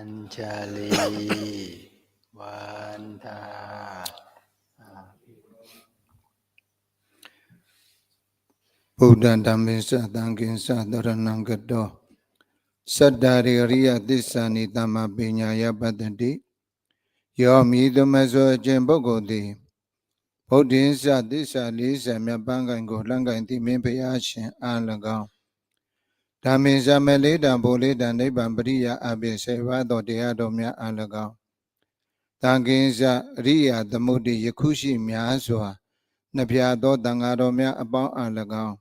Anjali Vanta Bhaddanta Wirosana Dharanangato Saddhari Riya Dissani Dhamma Piñaya Bhaddati Yo Midamaso Jembogodi Buddhist Dissa Lisa Myabangango Langanti Mimpayashin Alagao Dhamisa Melida Bolida Nibambriya IBSC Vado Deadomia Alagao Tanginsa Riya Damudi Yakushi Myaswa Napiado Dangadomia Abang Alagao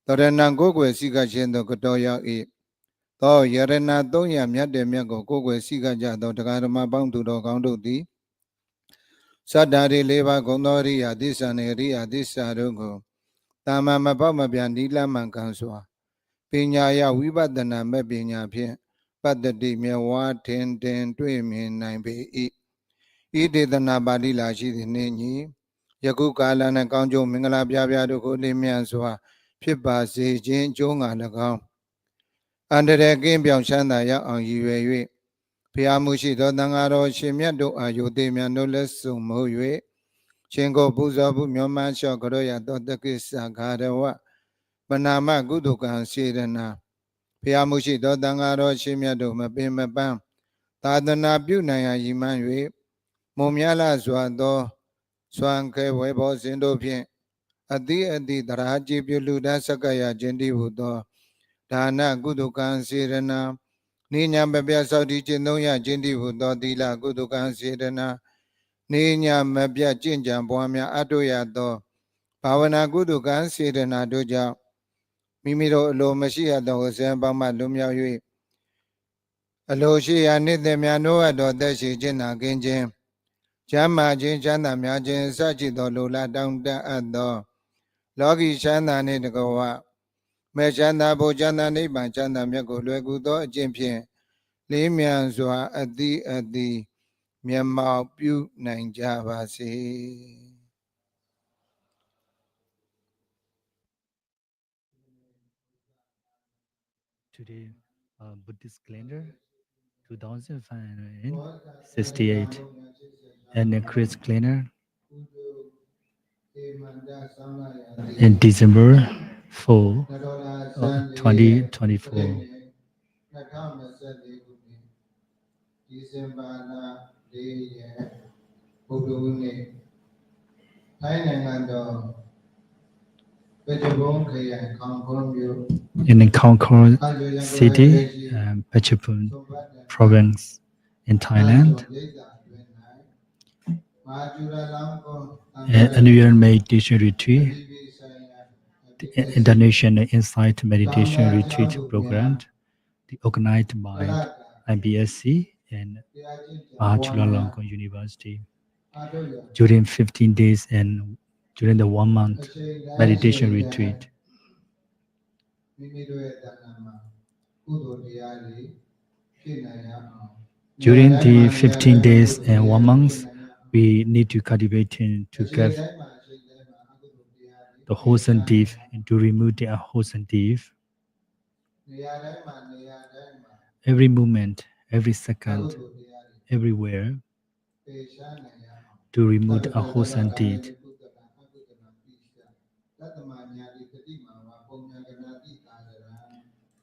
Taranangogwe Sika Chendo Kotoya E Tho Yarena Doya Myade Myago Gogwe Sika Jado Takarama Bantu Do Gaundo Di Sadari Leva Gondori Adisa Neri Adisa Rugo Tama Mabama Bianila Mankanswa Pinyaya Vipassana Mapinya Pien Paddati Myawa Ten Tui Min 9 Be Idana Badila Shi Nini Yaku Kala and Kanjo Mingala Bia Duko Limianswa Pipa Se Jin Jonga Lagao Under the game Bianchanda Ya on Yue Piamushi Dodangaro Shimiado Ayudemia no less so Moyue Chengo Buzabu Myoman Shokoroya Dodakisa Gadawa Banama Gudukan Sirena Piamushi Dodangaro Shimiado Mabima Bam Tadana Bunaya Yimanue Momiala Zwado Swanke Webo Zindopien Adi Daraji Buluda Sakaya Jendi Wudo Dana Gudukan Sirena Ninya Mabia Saudi Genoya Jendi Wudo Dila Gudukan Sirena Ninya Mabia Jinja Boamia Adoya Do Bhavana Gudukan Sirena Doja Mimiro Lo Mashia Do Zembama Lumia Yui Aloshi Anithemia Noa Do Deshi Jina Genjin Jama Jin Jana Miajin Sachi Do Lula Down Da Logi Shana Nidagowa Meshana Bojana Niban Chana Myago Luegudo Jimpien Limian Zua Adi Myanmar Pu Nanjavasi. Today, Buddhist calendar 2568 and a Christ calendar in December 4, 2024. In the Khao city, Phetchabun province in Thailand, an annual meditation retreat, the International Insight Meditation Retreat Program, organized by IBSC and Mahachulalongkornrajavidyalaya University. During 15 days and during the 1 month meditation retreat. During the 15 days and 1 month, we need to cultivate to get the wholesome deep and to remove the unwholesome deep. Every moment, every second, everywhere, to remove the unwholesome deed.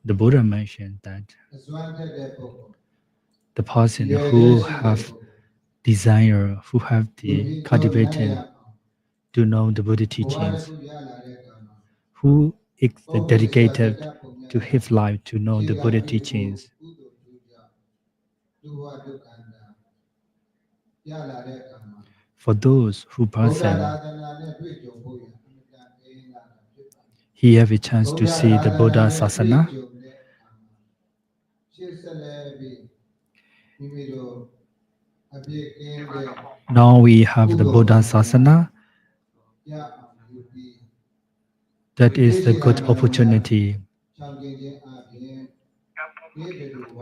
The Buddha mentioned that the person who have desire, who have the cultivating to know the Buddha teachings, who is dedicated to his life to know the Buddha teachings, for those who person, he have a chance to see the Buddha Sasana. Now we have the Buddha Sasana. That is the good opportunity.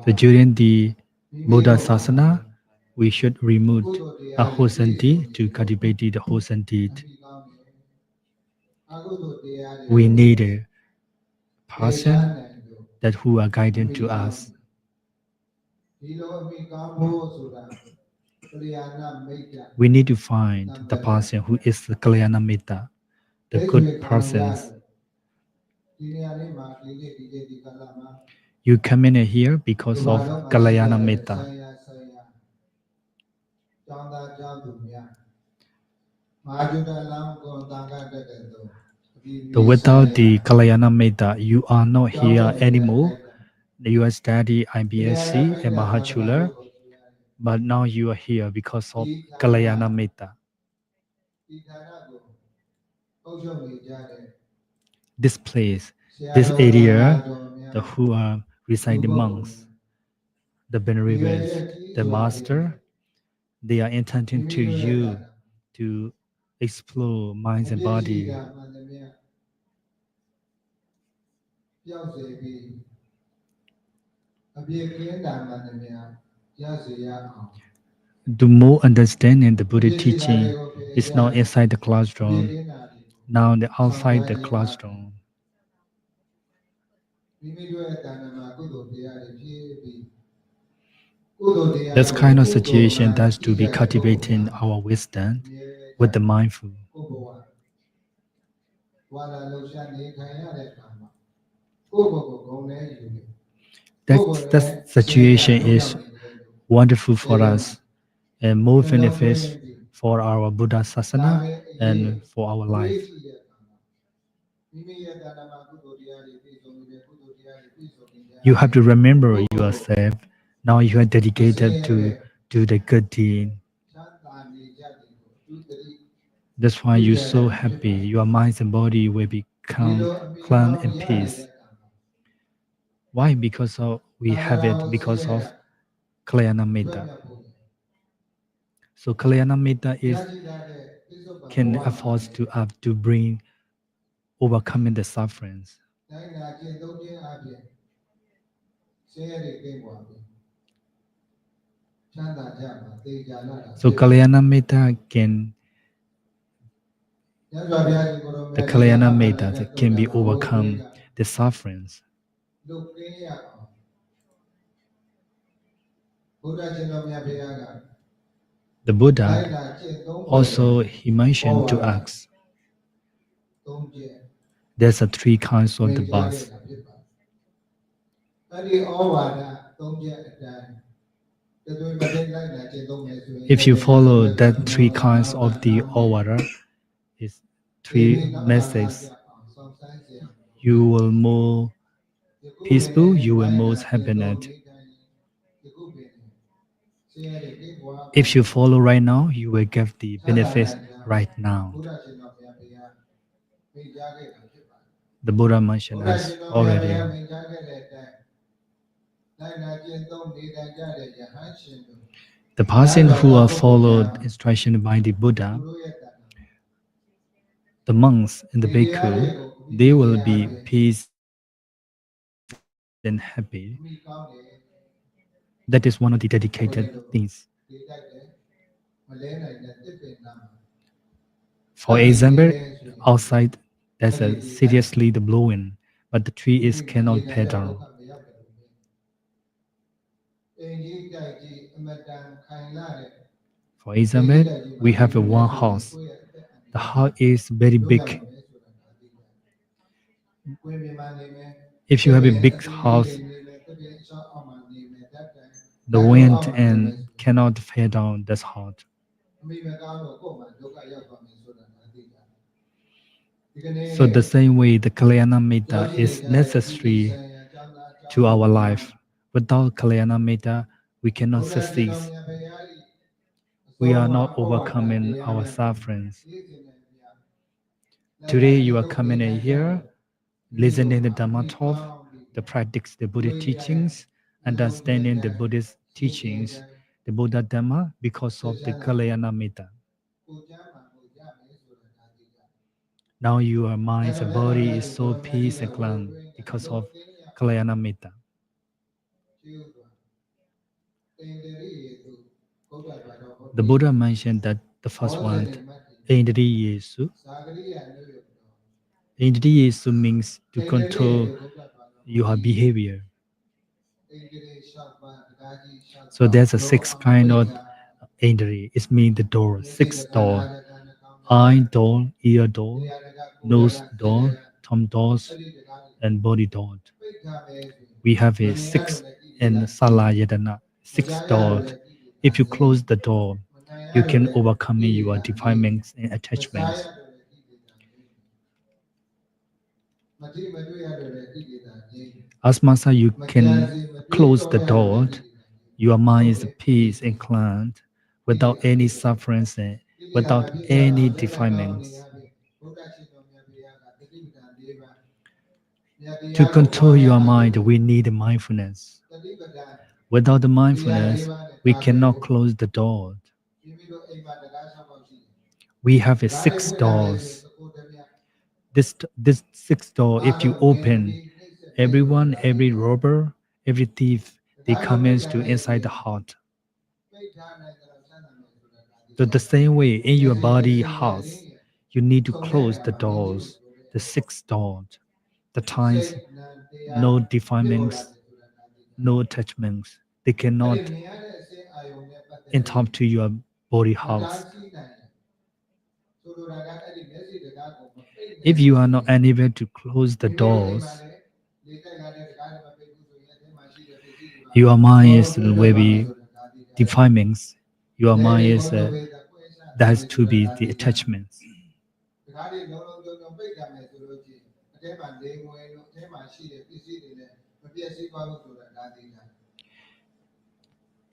So during the Buddha Sasana, we should remove a wholesome deed to cultivate the wholesome deed. We need a person that who are guiding to us. We need to find the person who is the Kalyana Mitta, the good persons. You come in here because of Kalyana Mitta. So without the Kalyana Mitta, you are not here anymore. You are study IBSC and Mahachula, but now you are here because of Kalyana Mitta. This place, this area, the who are residing monks, the venerables, the master, they are intending to you to explore minds and body. The more understanding the Buddha teaching is not inside the classroom, now the outside the classroom. This kind of situation has to be cultivating our wisdom with the mindful. That situation is wonderful for us and more benefits for our Buddha Sasana and for our life. You have to remember yourself. Now you are dedicated to do the good deed. That's why you're so happy. Your mind and body will become calm and peace. Why? Because of, we have it because of Kalyana Mitta. So Kalyana Mitta is can afford to bring overcoming the sufferings. So Kalyana Mitta can the Kalyana Mitta that can be overcome the sufferings. The Buddha also he mentioned to us there's a three kinds of the bus. If you follow that three kinds of the order, is three messages, you will more peaceful, you will more happiness. If you follow right now, you will get the benefits right now. The Buddha mentioned us already. The person who are followed instruction by the Buddha, the monks and the bhikkhu, they will be peace and happy. That is one of the dedicated things. For example, outside there's a seriously the blowing, but the tree is cannot pay down. For example, we have a one house. The house is very big. If you have a big house, the wind and cannot fade down this heart. So the same way the Kalyana Mitta is necessary to our life. Without Kalyana Mitta, we cannot succeed. We are not overcoming our sufferings. Today you are coming in here, listening to the Dhamma talk, the practice the Buddhist teachings, understanding the Buddhist teachings, the Buddha Dhamma because of the Kalyana Mitta. Now your mind and body is so peace and calm because of Kalyana Mitta. The Buddha mentioned that the first one, Indriya Yesu. Indriya Yesu means to control your behavior. So there's a six kind of entry. It means the door, six door. Eye door, ear door, nose door, thumb doors, and body door. We have a six in Salayadana, six doors. If you close the door, you can overcome your defilements and attachments. As Masa, you can close the door. Your mind is peace and calm, without any suffering, without any defilements. To control your mind, we need mindfulness. Without the mindfulness, we cannot close the door. We have a six doors. This six door, if you open, everyone, every robber, every thief, they come to inside the heart. So the same way in your body house, you need to close the doors, the six doors. The times, no defilements, no attachments. They cannot enter to your body house. If you are not unable to close the doors, your mind is will be defilements. Your mind is that has to be the attachments.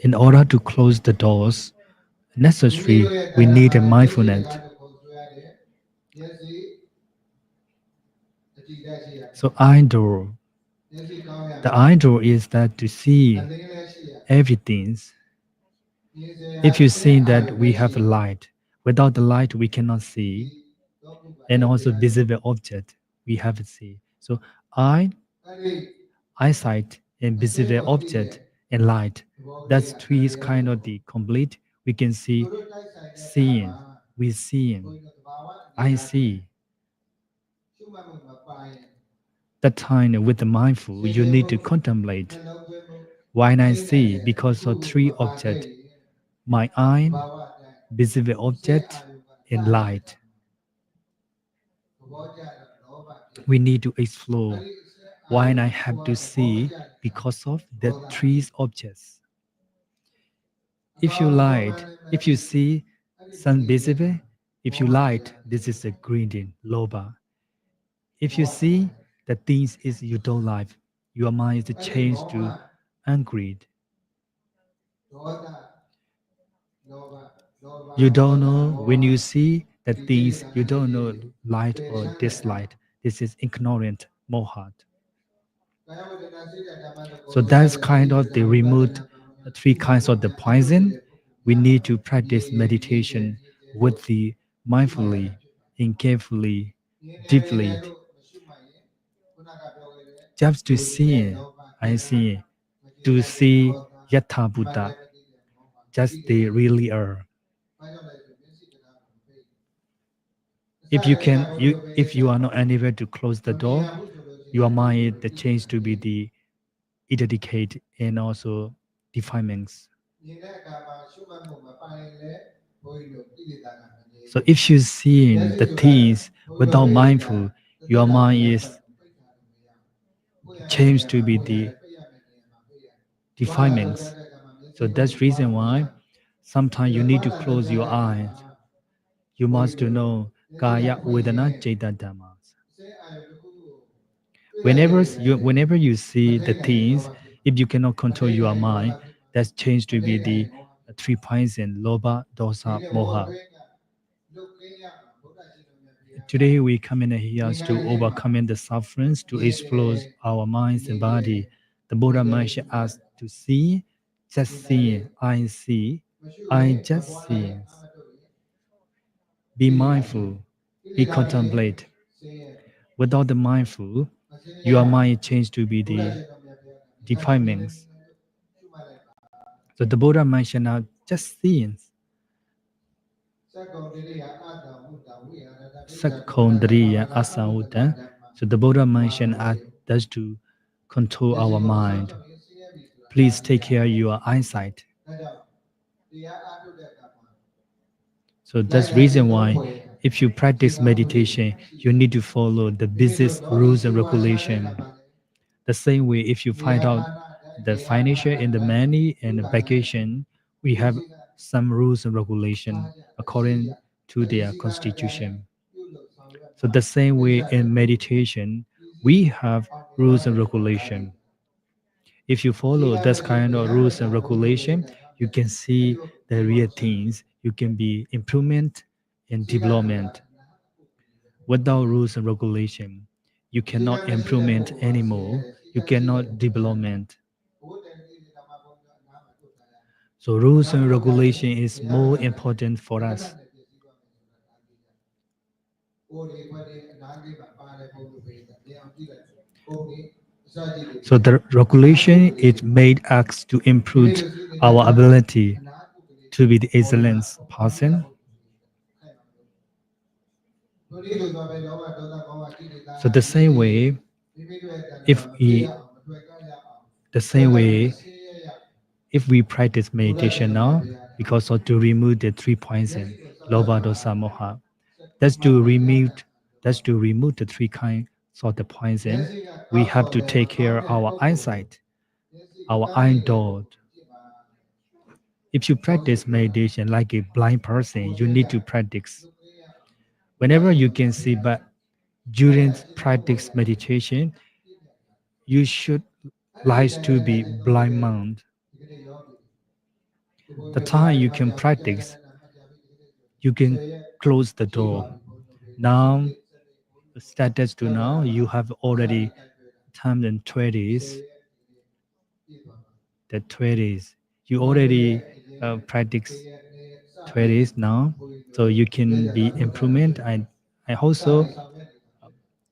In order to close the doors, necessary we need a mindfulness. So eye door. The eye door is that to see everything. If you see that we have light, without the light we cannot see, and also visible object we have to see. So eyesight and visible object and light, that's three is kind of the complete. We can see seeing, we seeing, I see. That time with the mindful, you need to contemplate. Why I see? Because of three objects, my eye, visible object, and light. We need to explore why I have to see because of the three objects. If you light, if you see sun visible, if you light, this is a green loba. If you see the things is you don't like, your mind is changed to angry. You don't know when you see the things, you don't know light or dislike. This is ignorant mohat. So that's kind of the removed three kinds of the poison. We need to practice meditation with the mindfully and carefully, deeply. Just to see, I see, to see Yatha Buddha, just they really are. If you are not unable to close the door, your mind the change to be the eradicate and also defilements. So if you see the things without mindful, your mind is changed to be the defilements. So that's reason why sometimes you need to close your eyes. You must to know Kaya Vedana Ceta Dhammas. Whenever you see the things, if you cannot control your mind, that's changed to be the three poison, Loba, Dosa, Moha. Today we come in here to overcome the sufferings, to explore our minds and body. The Buddha mentioned us to see, just see, I see, I just see. Be mindful, be contemplate. Without the mindful, your mind change to be the defilements. So the Buddha mentioned now just seeing. Sakondriya Asauta. So the Buddha mentioned us to control our mind. Please take care of your eyesight. So that's reason why if you practice meditation, you need to follow the business rules and regulation. The same way if you find out the financial and the money and the vacation, we have some rules and regulation according to their constitution. So the same way in meditation, we have rules and regulation. If you follow this kind of rules and regulation, you can see the real things. You can be improvement and development. Without rules and regulation, you cannot improvement anymore. You cannot development. So rules and regulation is more important for us. So the regulation is made us to improve our ability to be the excellent person. So if we the same way if we practice meditation now, because of to remove the 3 points lobha dosa moha, that's to remove the 3 kinds of the poison. We have to take care of our eyesight, our eye dot. If you practice meditation like a blind person, you need to practice whenever you can see, but during practice meditation, you should like to be blind mind. The time you can practice, you can close the door. Now, status to now, you have already time in 20s, the 20s. You already practice 20s now, so you can be improvement. I also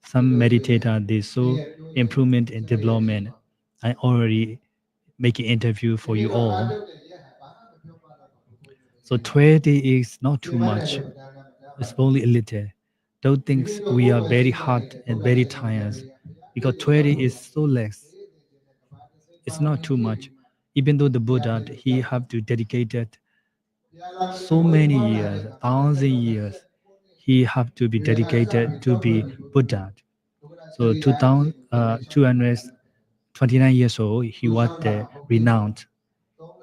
some meditator they so improvement and development. I already make an interview for you all. So 20 is not too much. It's only a little. Don't think we are very hot and very tired because 20 is so less. It's not too much. Even though the Buddha, he have to dedicate it so many years, 1,000 years, he have to be dedicated to be Buddha. So 229 years old, he was the renowned.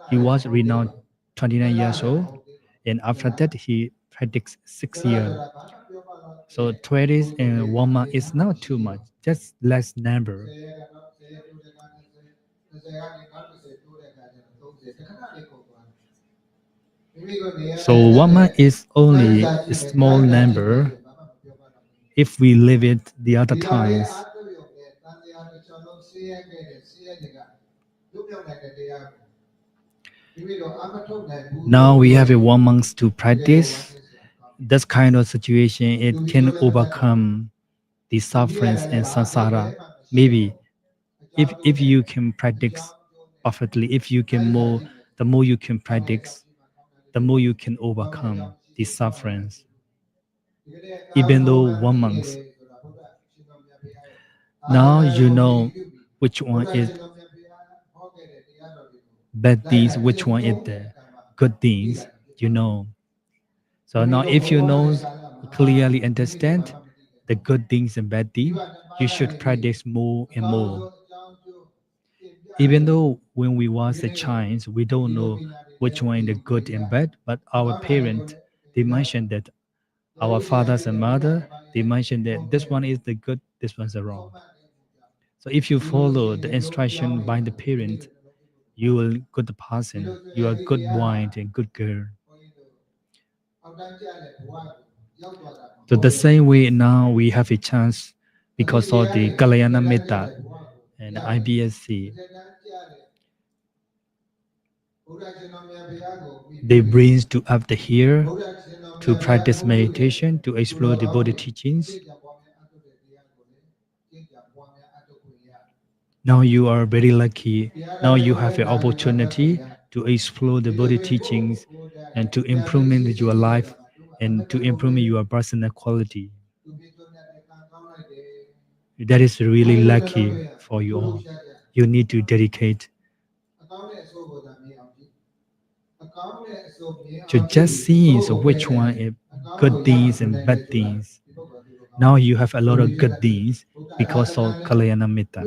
He was renowned 29 years old, and after that he practiced 6 years. So 20 and 1 month is not too much, just less number. So 1 month is only a small number if we live it the other times. Now we have a 1 month to practice. This kind of situation, it can overcome the sufferings and samsara. Maybe if you can practice perfectly, if you can more, the more you can practice, the more you can overcome the sufferings. Even though 1 month, now you know which one is bad things, which one is the good things, you know. So now if you know clearly understand the good things and bad things, you should practice more and more. Even though when we was a child, we don't know which one is the good and bad, but our parents, they mentioned that our fathers and mother, they mentioned that this one is the good, this one's the wrong. So if you follow the instruction by the parent, you will good person, you are good boy and good girl. So the same way now we have a chance because of the Kalyana method and IBSC. They bring to up the here to practice meditation, to explore the Buddha teachings. Now you are very lucky. Now you have an opportunity to explore the Buddha teachings and to improve your life and to improve your personal quality. That is really lucky for you all. You need to dedicate to just seeing so which one is good deeds and bad deeds. Now you have a lot of good deeds because of Kalyana Mitta.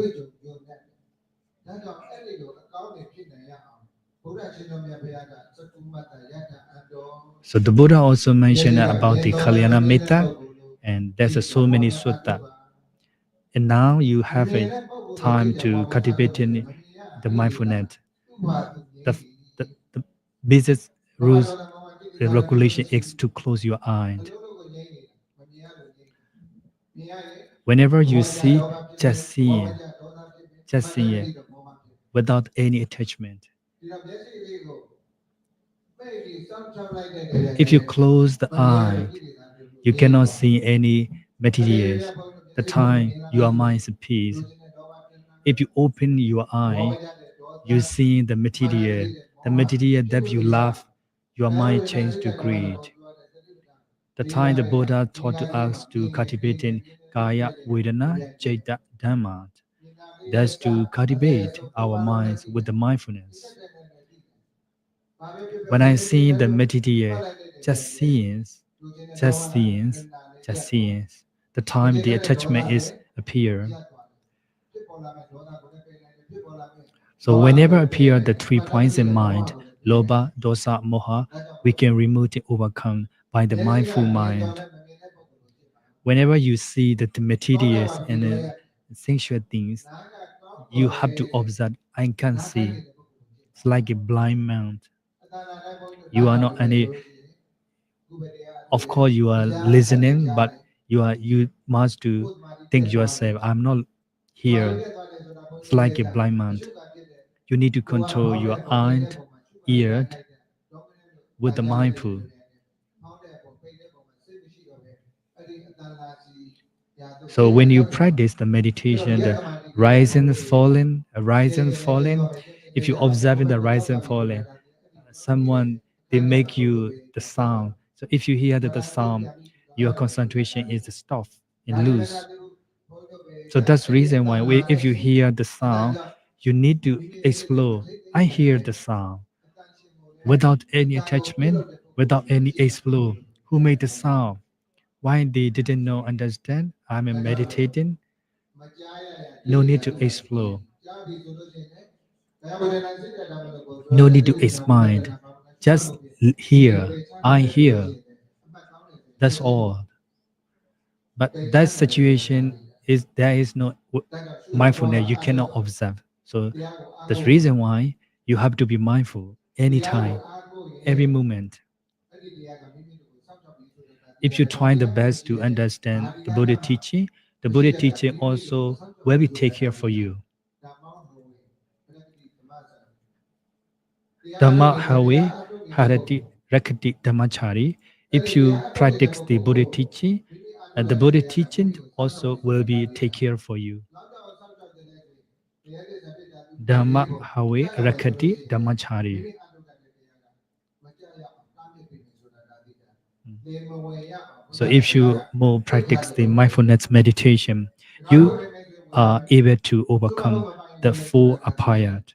So the Buddha also mentioned about the Kalyana Mitta, and there's so many sutta. And now you have a time to cultivate in the mindfulness. The business rules and regulation is to close your eye. Whenever you see, just see it without any attachment. If you close the eye, you cannot see any materials. The time your mind is at peace. If you open your eye, you see the material that you love, your mind changes to greed. The time the Buddha taught to us to cultivate in Kaya, Vedana, Citta, Dhamma. That's to cultivate our minds with the mindfulness. When I see the material, just seeing, just seeing, just seeing, the time the attachment is appear. So whenever appear the 3 points in mind, Lobha, Dosa, Moha, we can remove and overcome by the mindful mind. Whenever you see that the materials and sensual things, you have to observe, I can see. It's like a blind man. You are not any, of course you are listening, but you must to think yourself, I'm not here. It's like a blind man. You need to control your eye, ear with the mindful. So when you practice the meditation, the rising, falling, rising, falling, if you observe the rising, falling, someone they make you the sound. So if you hear the sound, your concentration is stop and lose. So that's the reason why if you hear the sound, you need to explore. I hear the sound without any attachment, without any explore. Who made the sound? Why they didn't know, understand? I'm meditating. No need to explore. No need to explain. Just hear. I hear. That's all. But that situation is there is no mindfulness. You cannot observe. So that's reason why you have to be mindful anytime, every moment. If you try the best to understand the Buddha teaching, the Buddha teaching also will be take care for you. Dhamma Hawe Harati Rakati Dhammachari. If you practice the Buddha teaching, the Buddha teaching also will be take care for you. Dhamma Hawe Rakati Dhammachari. So if you more practice the mindfulness meditation, you are able to overcome the four apayat.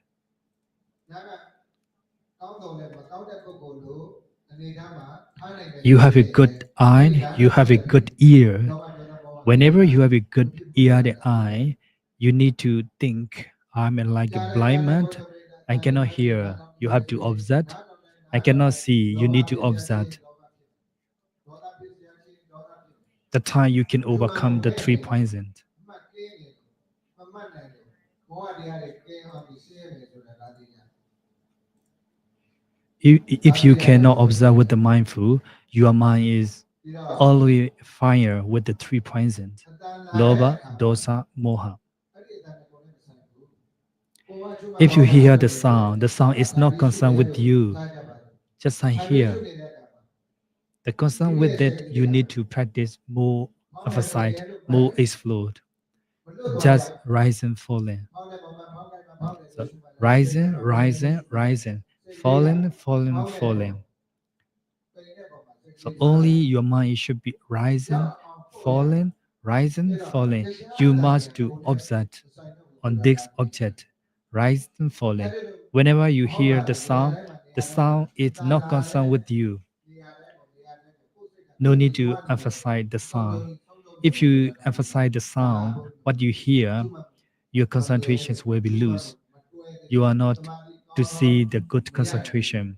You have a good eye, you have a good ear. Whenever you have a good ear and eye, you need to think, I'm like a blind man, I cannot hear. You have to observe. I cannot see, you need to observe. The time you can overcome the 3 poisons. If you cannot observe with the mindful, your mind is always fire with the 3 poisons, Lobha, Dosa, Moha. If you hear the sound is not concerned with you, just I hear. The concern with that, you need to practice more emphasize, more explode. Just rising, falling. So rising, rising, rising, falling, falling, falling. So only your mind should be rising, falling, rising, falling. You must to observe on this object, rising, falling. Whenever you hear the sound, The sound is not concerned with you. No need to emphasize the sound. If you emphasize the sound, what you hear, your concentrations will be loose. You are not to see the good concentration.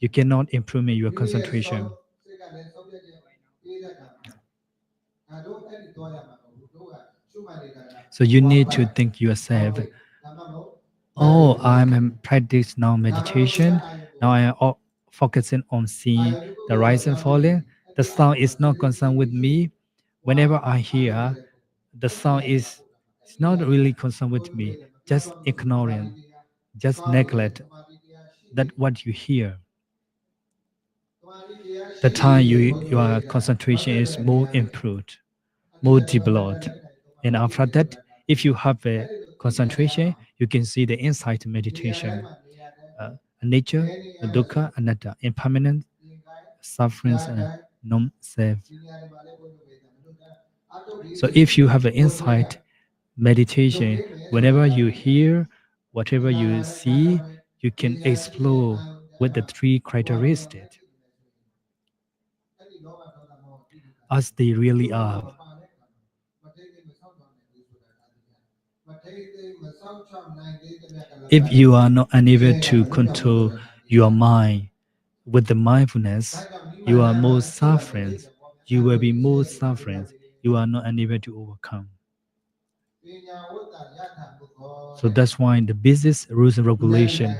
You cannot improve your concentration. So you need to think yourself, oh, I'm practice now meditation. Now I am focusing on seeing the rise and falling. The sound is not concerned with me. Whenever I hear, the sound is it's not really concerned with me. Just ignoring, just neglect that what you hear. The time your concentration is more improved, more developed. And after that, if you have a concentration, you can see the insight meditation. Nature, dukkha, anatta, impermanent, sufferings, and non-self. So if you have an insight meditation, whenever you hear, whatever you see, you can explore with the three characteristics as they really are. If you are not unable to control your mind with the mindfulness, you are more suffering. You will be more suffering. You are not unable to overcome. So that's why the business rules and regulation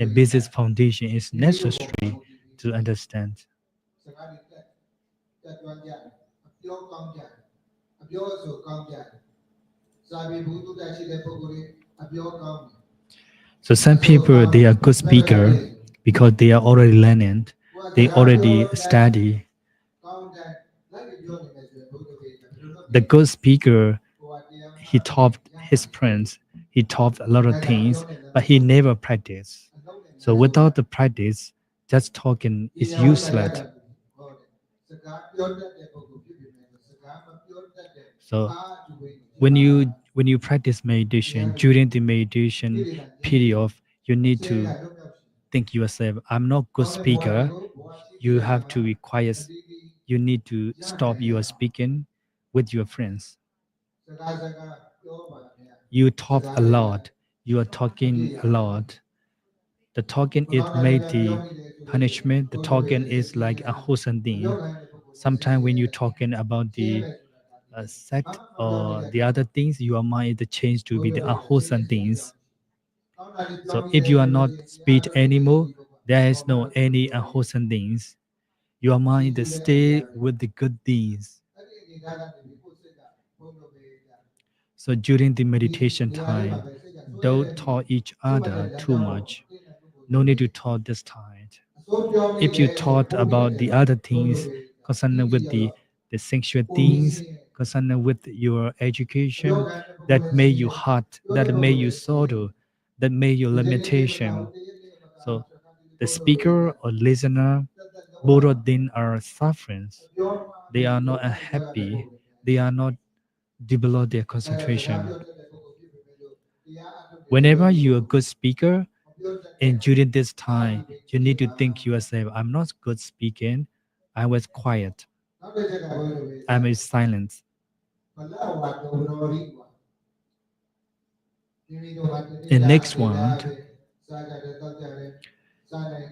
and business foundation is necessary to understand. So some people they are good speaker because they are already learned, they already study. The good speaker, he taught his friends, he taught a lot of things, but he never practiced. So without the practice, just talking is useless. So when you practice meditation, during the meditation period, you need to think yourself, I'm not good speaker. You have to require, you need to stop your speaking with your friends. You talk a lot. You are talking a lot. The talking is made the punishment. The talking is like a wholesome thing. Sometimes when you're talking about the sect or the other things, your mind is changed to be the unwholesome things. So if you are not speech anymore, there is no any unwholesome things. Your mind is stay with the good things. So during the meditation time, don't talk each other too much. No need to talk this time. If you thought about the other things concerned with the sexual things, concerned with your education, that made you hot, that made you sorrow, that made you limitation. So the speaker or listener, both of them are suffering. They are not happy. They are not develop their concentration. Whenever you're a good speaker, and during this time, you need to think yourself, I'm not good speaking. I was quiet. I was silent. And next one,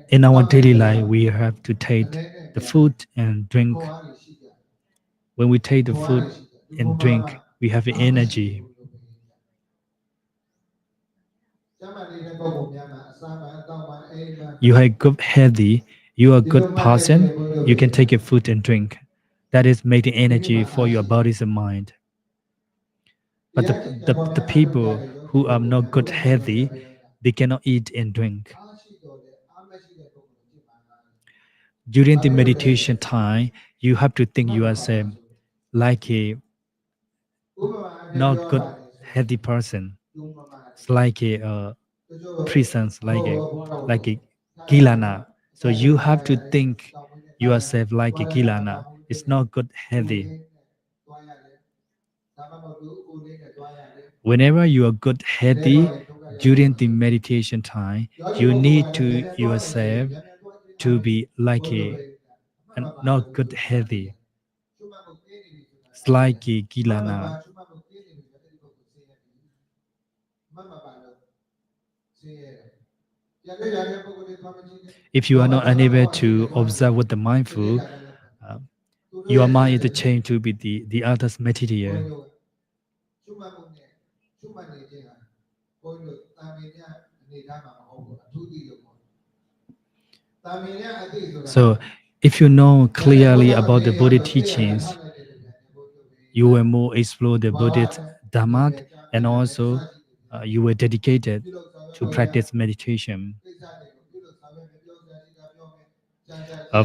in our daily life, we have to take the food and drink. When we take the food and drink, we have energy. You are good healthy, you are a good person, you can take your food and drink. That is making energy for your bodies and mind. But the people who are not good healthy, they cannot eat and drink. During the meditation time, you have to think yourself like a not good healthy person. It's like a presence, like a Gilana. So you have to think yourself like a Gilana. It's not good healthy. Whenever you are good healthy, during the meditation time, you need to yourself to be like a not good healthy. It's like a Gilana. If you are not unable to observe with the mindful, uh, your mind is changed to be the other's material. So, if you know clearly about the Buddhist teachings, you will more explore the Buddhist Dhamma, and also you were dedicated to practice meditation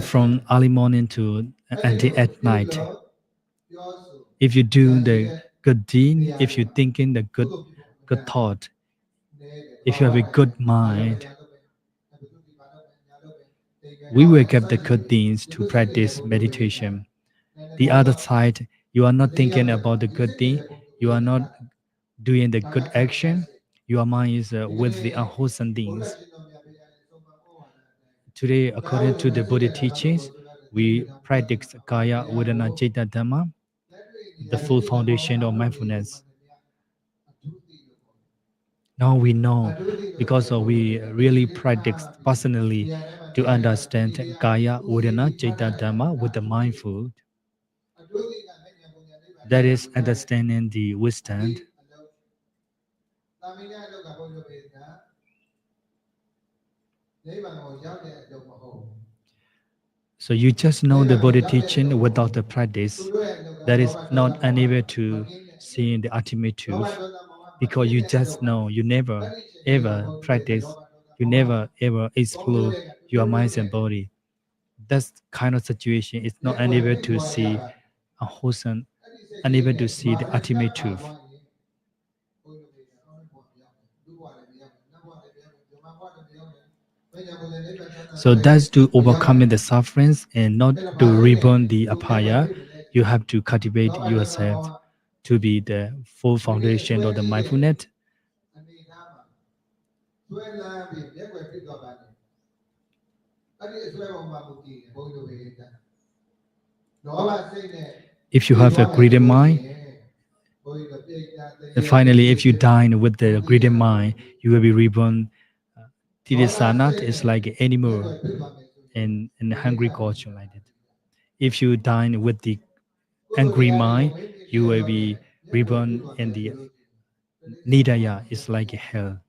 from early morning to until at night. If you do the good deed, if you think in the good thought, if you have a good mind, we will get the good things to practice meditation. The other side, you are not thinking about the good thing, you are not doing the good action, your mind is with the unwholesome things. Today, according to the Buddha teachings, we practice Kaya Vedana Citta Dhamma, the full foundation of mindfulness. Now we know because we really practice personally to understand Kaya Vedana Citta Dhamma with the mindful. That is understanding the wisdom. So you just know the Buddha teaching without the practice. That is not unable to see the ultimate truth because you just know. You never ever practice. You never ever explore your mind and body. That kind of situation is not unable to see a wholesome, unable to see the ultimate truth. So that's to overcoming the sufferings and not to reborn the apaya. You have to cultivate yourself to be the full foundation of the mindfulness. If you have a greedy mind, and finally, if you dine with the greedy mind, you will be reborn. Tirisanat is like an animal in hungry culture like that. If you dine with the angry mind, you will be reborn in the Nidaya, is like hell.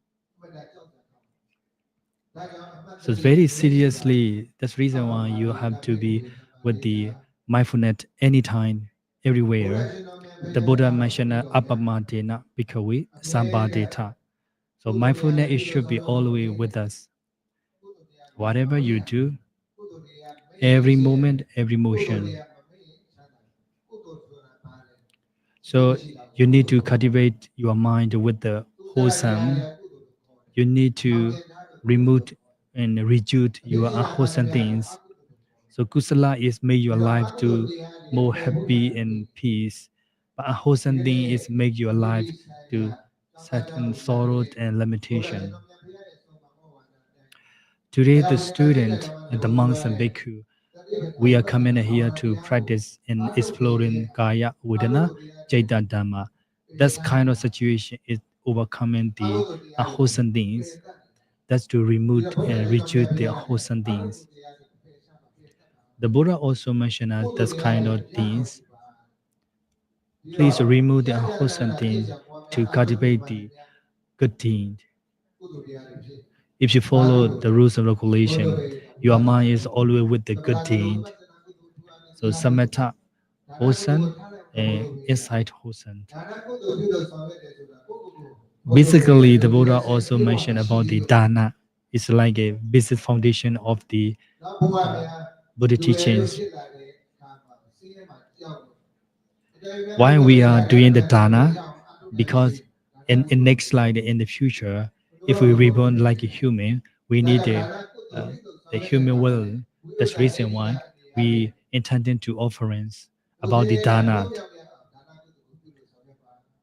So it's very seriously, that's the reason why you have to be with the mindfulness anytime, everywhere. The Buddha mentioned apamadena bhikkhave sambadeta. So mindfulness it should be always with us. Whatever you do, every moment, every motion. So you need to cultivate your mind with the wholesome. You need to remove and reduce your unwholesome things. So kusala is make your life to more happy and peace. But unwholesome thing is make your life to set in sorrow and limitation. Today, the student, the monks and bhikkhu, we are coming here to practice in exploring Kaya Vedana Citta Dhamma. That kind of situation is overcoming the unwholesome things. That's to remove and reduce the unwholesome things. The Buddha also mentioned us this kind of things. Please remove the unwholesome things to cultivate the good thing. If you follow the rules and regulation, your mind is always with the good thing. So samatha wholesome and insight wholesome. Basically, the Buddha also mentioned about the dana. It's like a basic foundation of the Buddha teachings. Why we are doing the dana? Because in next slide in the future, if we reborn like a human, we need the human will. That's the reason why we intended to offerings about the dana.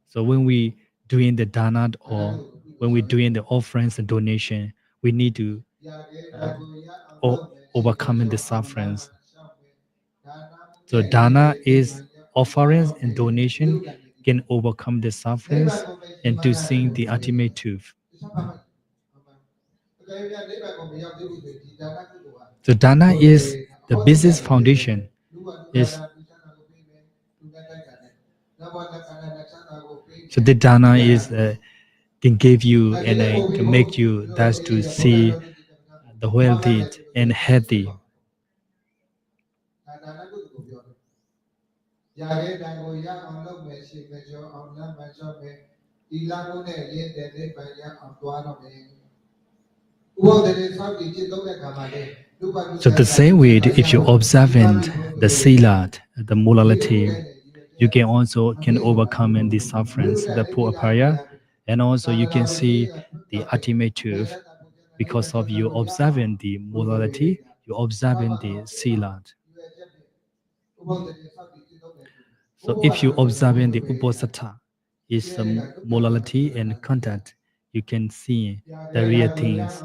So when we doing the dana or when we're doing the offerings and donation, we need to uh, overcoming the sufferings. So dana is offerings and donation can overcome the sufferings and to sing the ultimate truth. So dana is the business foundation. Is so the dana is can give you and can make you that's to see the wealthy and healthy. So the same way, if you observant the sila, the morality, you can also can overcome in the sufferings, the poor prayer, and also you can see the ultimate truth because of you observing the morality, you observing the sila. So if you observing the uposatha, is morality and conduct, you can see the real things.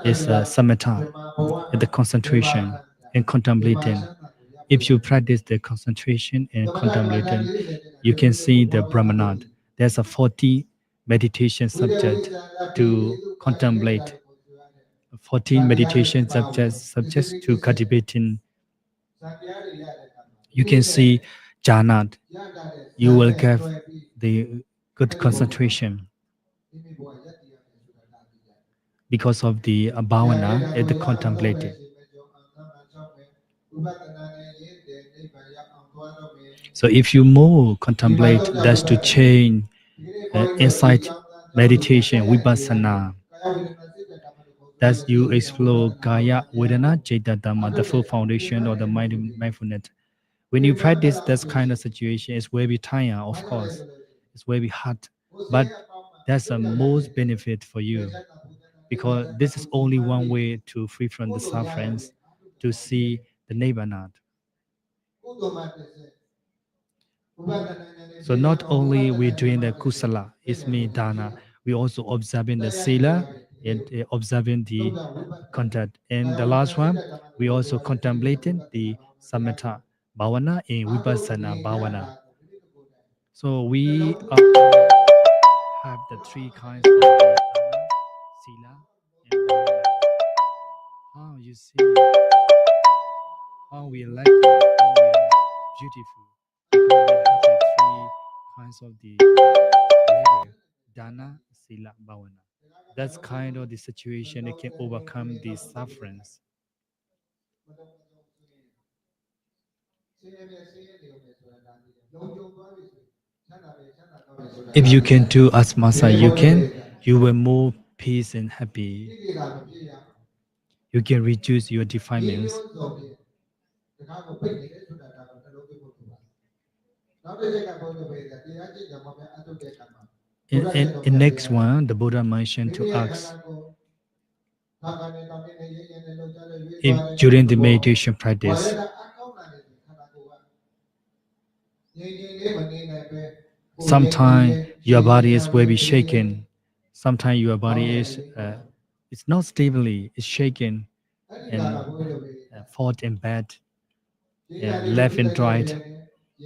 Is samatha, the concentration and contemplating. If you practice the concentration and contemplating, you can see the Brahmanad. There's a 40 meditation subject to contemplate. 14 meditation subjects to cultivating. You can see jhanat. You will get the good concentration because of the bhavana and the contemplating. So if you more contemplate, that's to change insight meditation, Vipassana. That's you explore Kaya, Vedana, Citta, Dhamma, the full foundation of the mindfulness. When you practice this kind of situation, it's very tiring, of course. It's very hard. But that's the most benefit for you because this is only one way to free from the sufferings, to see the nirvana. So not only we doing the kusala, it's me dana, we also observing the sila and observing the contact. And the last one, we also contemplating the samatha bhavana and vipassana bhavana. So we have the three kinds of the dana, sila, and bhavana. How you see how we like it, how we are beautiful. Because we have the three kinds of the level, dana, sila, bhavana. That's kind of the situation that can overcome these sufferings. If you can do asmasa, you will more peace and happy. You can reduce your defilements. In next one, the Buddha mentioned to us if during the meditation practice, sometimes your body is will be shaken. Sometimes your body is it's not stably, it's shaken and forth and bad and left and right.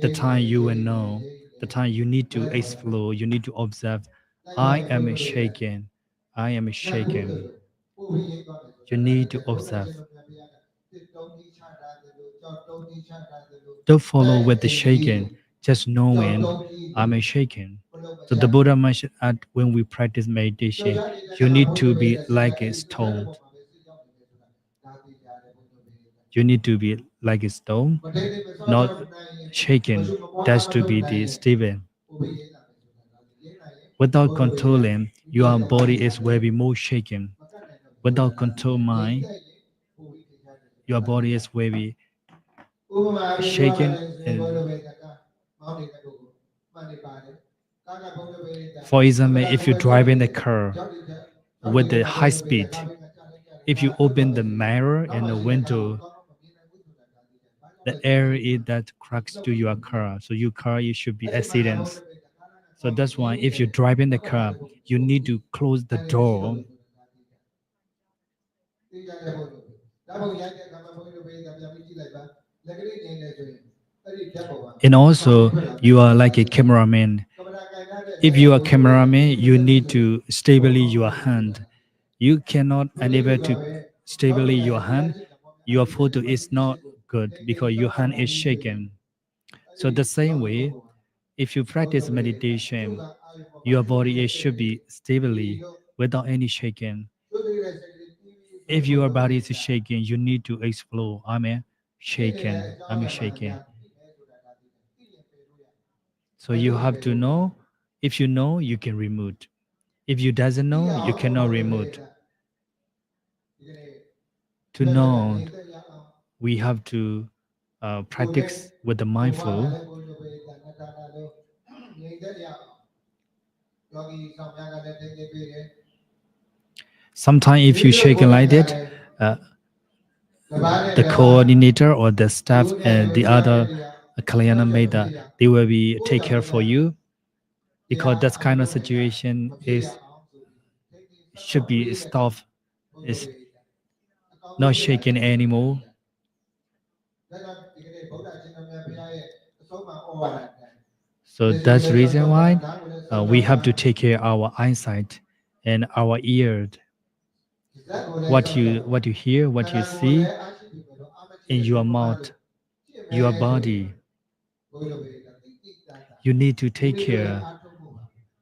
The time you will know, the time you need to explore, you need to observe. I am shaken. I am shaken. You need to observe. Don't follow with the shaken, just knowing I'm a shaken. So the Buddha mentioned that when we practice meditation, you need to be like a stone. You need to be like a stone, not shaken. That's to be the Stephen. Without controlling, your body is very more shaken. Without control mind, your body is very shaken. And for example, if you drive in a car with the high speed, if you open the mirror and the window, the air is that cracks to your car. So your car, it should be accidents. So that's why if you drive in the car, you need to close the door. And also, you are like a cameraman. If you are cameraman, you need to stably your hand. You cannot enable to stably your hand. Your photo is not good because your hand is shaken. So the same way, if you practice meditation, your body should be stably without any shaking. If your body is shaking, you need to explore. I'm shaking. So you have to know. If you know, you can remove. If you doesn't know, you cannot remove. To know, we have to practice with the mindful. Sometimes if you shake like that, the coordinator or the staff and the other Kalyana Meda, they will be take care for you because that kind of situation is should be stopped, is not shaking anymore. So that's the reason why we have to take care of our eyesight and our ear. What you hear, what you see in your mouth, your body. You need to take care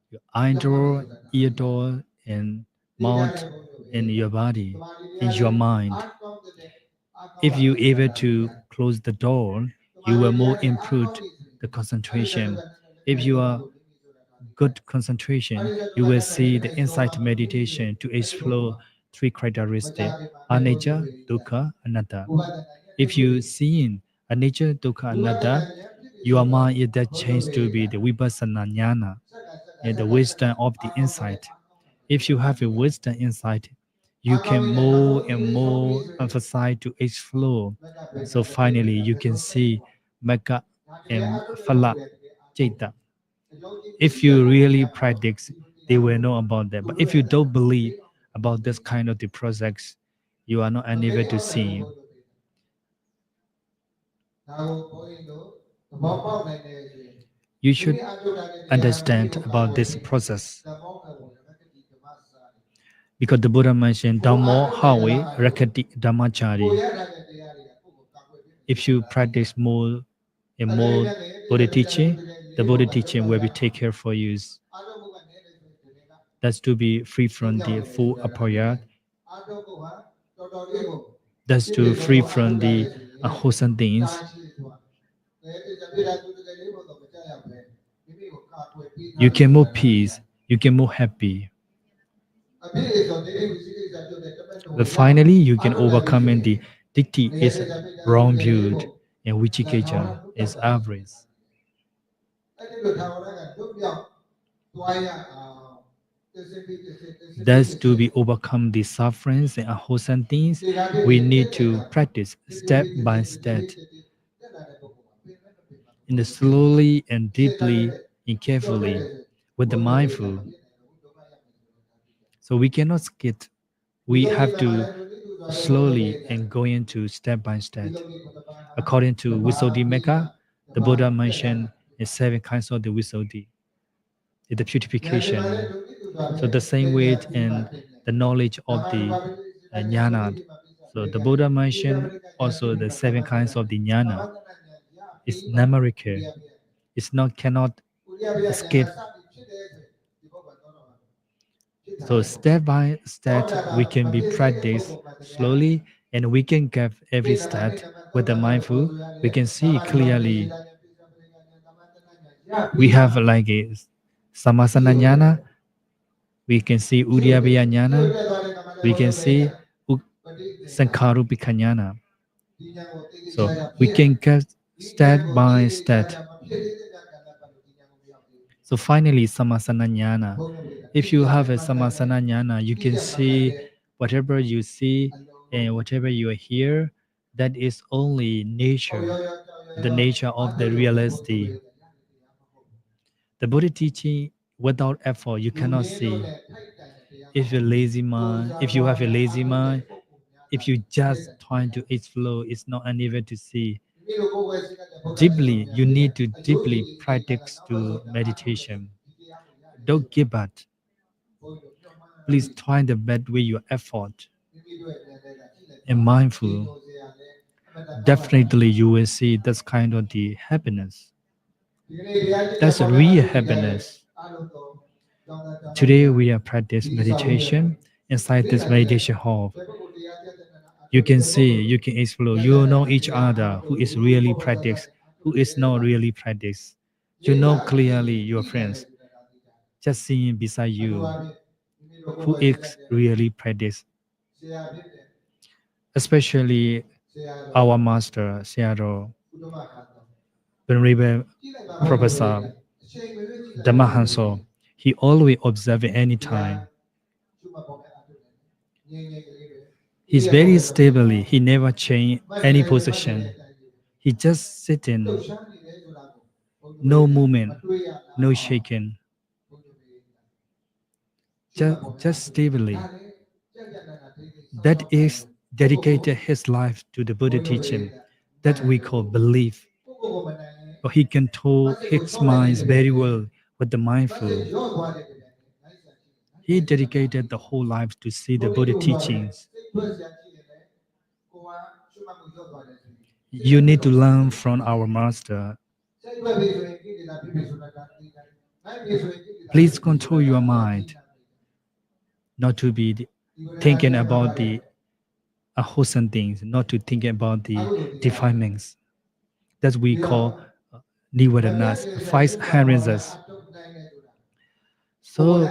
your eye door, ear door, and mouth in your body, in your mind. If you able to close the door, you will more improve the concentration. If you are good concentration, you will see the insight meditation to explore three characteristics: anicca, dukkha, anatta. If you see anicca, dukkha, anatta, your mind is that changed to be the vipassana jnana, and the wisdom of the insight. If you have a wisdom insight, you can more and more emphasize to explore. So finally, you can see Mecca and Phala Chaita. If you really practice, they will know about that. But if you don't believe about this kind of the projects, you are not unable to see. You should understand about this process because the Buddha mentioned Dhammo Hawe Rakati Dhammachari. If you practice more and more Buddha teaching, the Buddha teaching will be take care for you. That's to be free from the full apayat. That's to free from the unwholesome things. You can more peace. You can more happy. But finally, you can overcome in the dikti is wrong viewed and vichikecha is avarice. Thus, to be overcome the sufferings and unwholesome things, we need to practice step by step, in the slowly and deeply and carefully, with the mindful. So we cannot skip. We have to slowly and go into step by step. According to Visuddhimagga, the Buddha mentioned the seven kinds of the Visuddhi, the purification. So the same way in the knowledge of the jnana. So the Buddha mentioned also the seven kinds of the jnana. It's numerical. It's not cannot escape. So step by step, we can be practiced slowly, and we can get every step with the mindful. We can see clearly. We have like a samasana jnana. We can see udyabhya jnana. We can see sankharupika jnana. So we can get step by step. So finally, samasana jnana. If you have a samasana jnana, you can see whatever you see and whatever you hear, That is only nature, the nature of the reality. The Buddha teaching without effort you cannot see. If you're lazy mind, if you have a lazy mind, if you just trying to explore, it's not unable to see. Deeply, you need to deeply practice to meditation. Don't give up. Please try the best way your effort and mindful. Definitely you will see that's kind of the happiness. That's real happiness. Today we are practice meditation inside this meditation hall. You can see, you can explore, you know each other who is really practice, who is not really practice. You know clearly your friends just seeing beside you who is really practice. Especially our master, Seattle, Venerable Professor Damahanso. He always observe any time. He's very stably. He never change any position. He just sitting, no movement, no shaking, just stably. That is dedicated his life to the Buddha teaching that we call belief. But he control his mind very well with the mindful. He dedicated the whole life to see the Buddha teachings. You need to learn from our master. Please control your mind, not to be thinking about the unwholesome things, not to think about the defilements that we call nivaranas, five hindrances. So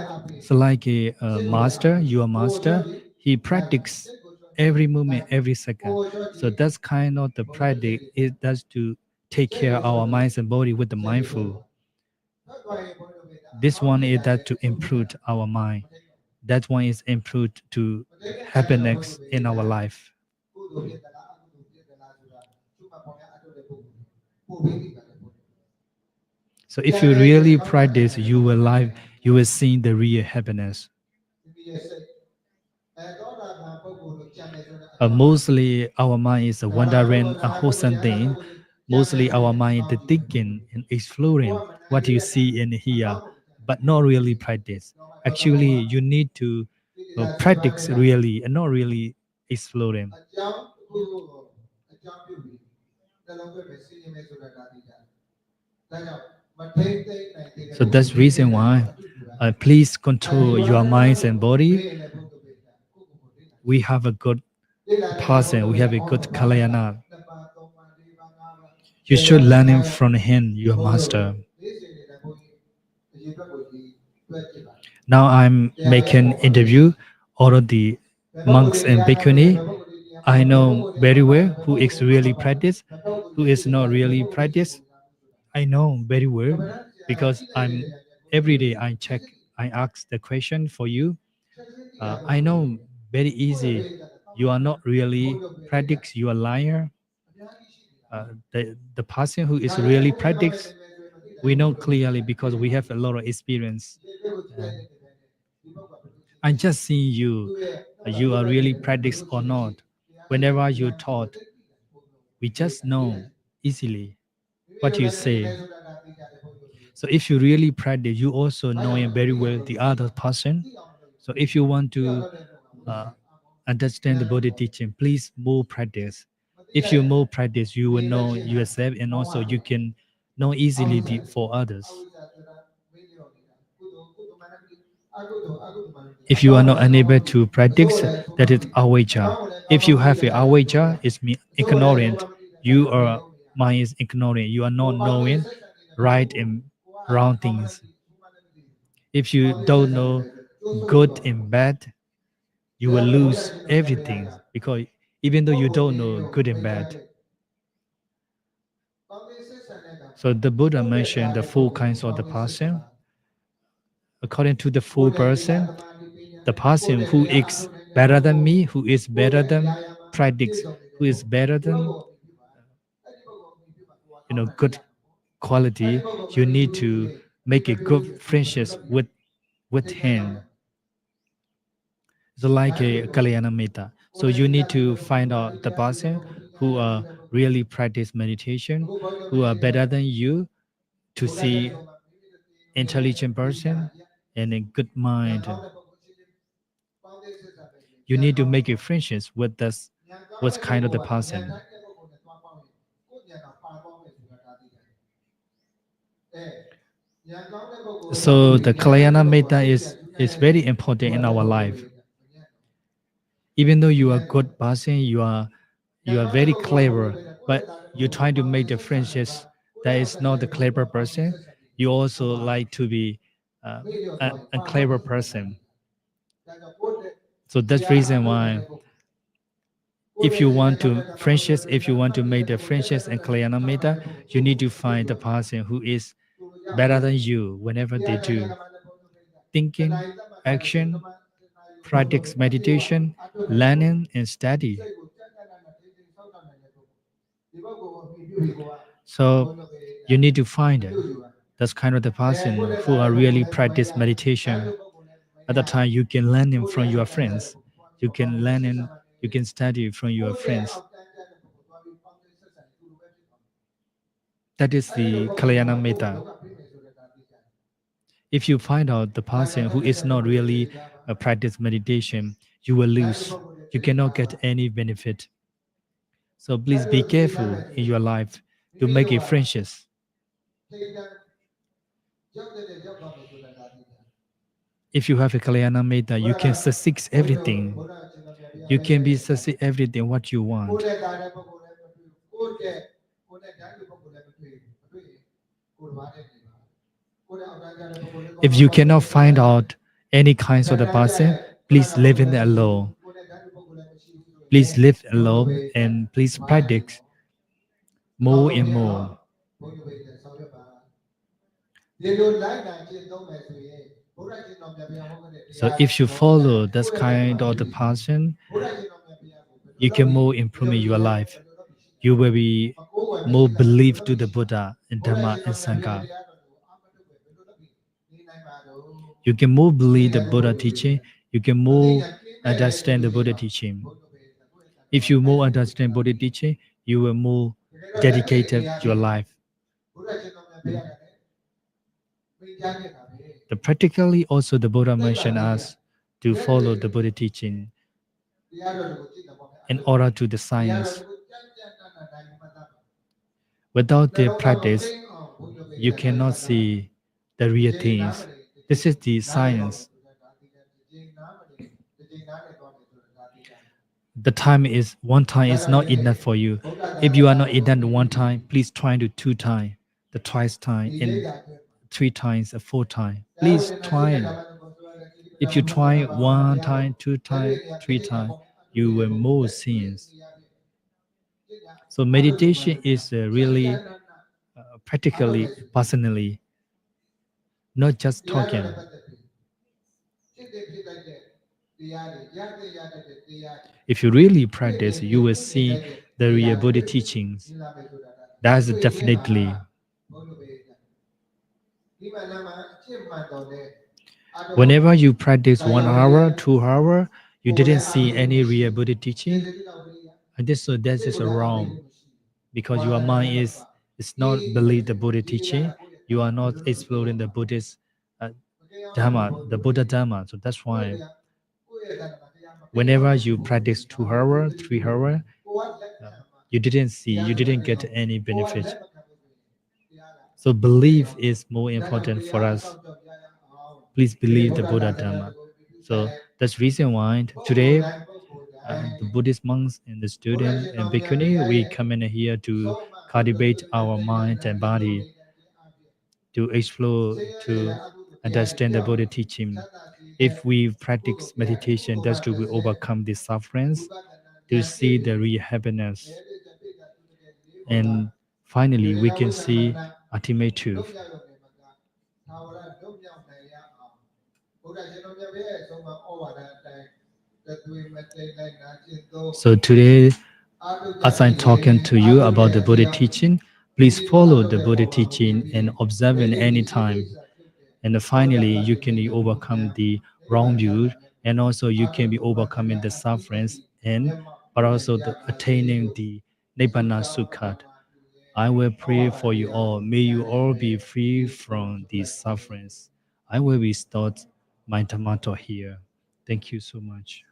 like a master, your master, he practices every moment, every second. So that's kind of the practice. It does to take care of our minds and body with the mindful. This one is that to improve our mind. That one is improved to happiness in our life. So if you really practice, you will see the real happiness. Mostly our mind is wandering a wholesome thing. Mostly our mind is thinking and exploring what you see and hear, but not really practice. Actually, you need to practice really and not really exploring. So that's reason why please control your minds and body. We have a good person, we have a good kalayana. You should learn him from him, your master. Now I'm making interview all of the monks and bhikkhuni. I know very well who is really practice, who is not really practice. I know very well because I'm every day I check, I ask the question for you. I know very easy. You are not really practice. You are liar. The person who is really practice, we know clearly because we have a lot of experience. Uh, I just see you. You are really practice or not. Whenever you taught, we just know easily what you say. So if you really practice, you also know very well the other person. So if you want to uh, understand the body teaching, please more practice. If you more practice, you will know yourself and also you can know easily for others. If you are not unable to practice, that is awaja. If you have a awaja, it's mean ignorant. You are mind is ignorant. You are not knowing right and wrong things. If you don't know good and bad, you will lose everything because even though you don't know good and bad. So the Buddha mentioned the four kinds of the person. According to the four person, the person who is better than me, who is better than practice, who is better than good quality, you need to make a good friendships with him. It's like a kalyana metta. So you need to find out the person who really practice meditation, who are better than you, to see intelligent person and a good mind. You need to make a friendships with this what kind of the person. So the kalyana metta is very important in our life. Even though you are good person, you are very clever, but you try to make the friendships that is not the clever person. You also like to be uh, a clever person. So that's reason why if you want to friendships, if you want to make the friendships and kalyana metta, you need to find the person who is better than you whenever they do thinking, action, practice meditation, learning, and study. So you need to find it. That's kind of the person who are really practice meditation. At the time, you can learn it from your friends. You can learn and you can study from your friends. That is the Kalyana Metta. If you find out the person who is not really practice meditation, you will lose. You cannot get any benefit. So please be careful in your life to make a friendships. If you have a Kalyana Metta, you can succeed everything. You can be succeed everything what you want. If you cannot find out any kinds of the person, please live in alone. Please live alone and please practice more and more. So if you follow this kind of the person, you can more improve your life. You will be more believe to the Buddha and Dhamma and Sangha. You can more believe the Buddha teaching. You can more understand the Buddha teaching. If you more understand Buddha teaching, you will more dedicated your life. The practically also the Buddha mentioned us to follow the Buddha teaching in order to the science. Without the practice, you cannot see the real things. This is the science. The time is one time is not enough for you. If you are not enough one time, please try to two times, the twice time, and three times, four times. Please try. If you try one time, two times, three times, you will more sins. So meditation is really practically, personally, not just talking. If you really practice, you will see the real Buddha teachings. That's definitely. Whenever you practice 1 hour, 2 hour, you didn't see any real Buddha teaching, and this is wrong because your mind is not believe the Buddha teaching. You are not exploring the Buddhist uh, Dhamma, the Buddha Dhamma. So that's why whenever you practice 2 hour, 3 hour, you didn't get any benefit. So belief is more important for us. Please believe the Buddha Dhamma. So that's reason why today the Buddhist monks and the student and bhikkhuni, we come in here to cultivate our mind and body, to explore, to understand the Buddha teaching. If we practice meditation, that's to we overcome the sufferings, to see the real happiness. And finally, we can see ultimate truth. So today As I'm talking to you about the Buddha teaching, please follow the Buddha teaching and observe it any time. And finally, you can overcome the wrong view, and also you can be overcoming the sufferings, and but also the attaining the Nibbana Sukha. I will pray for you all. May you all be free from these sufferings. I will restart my Dhammato here. Thank you so much.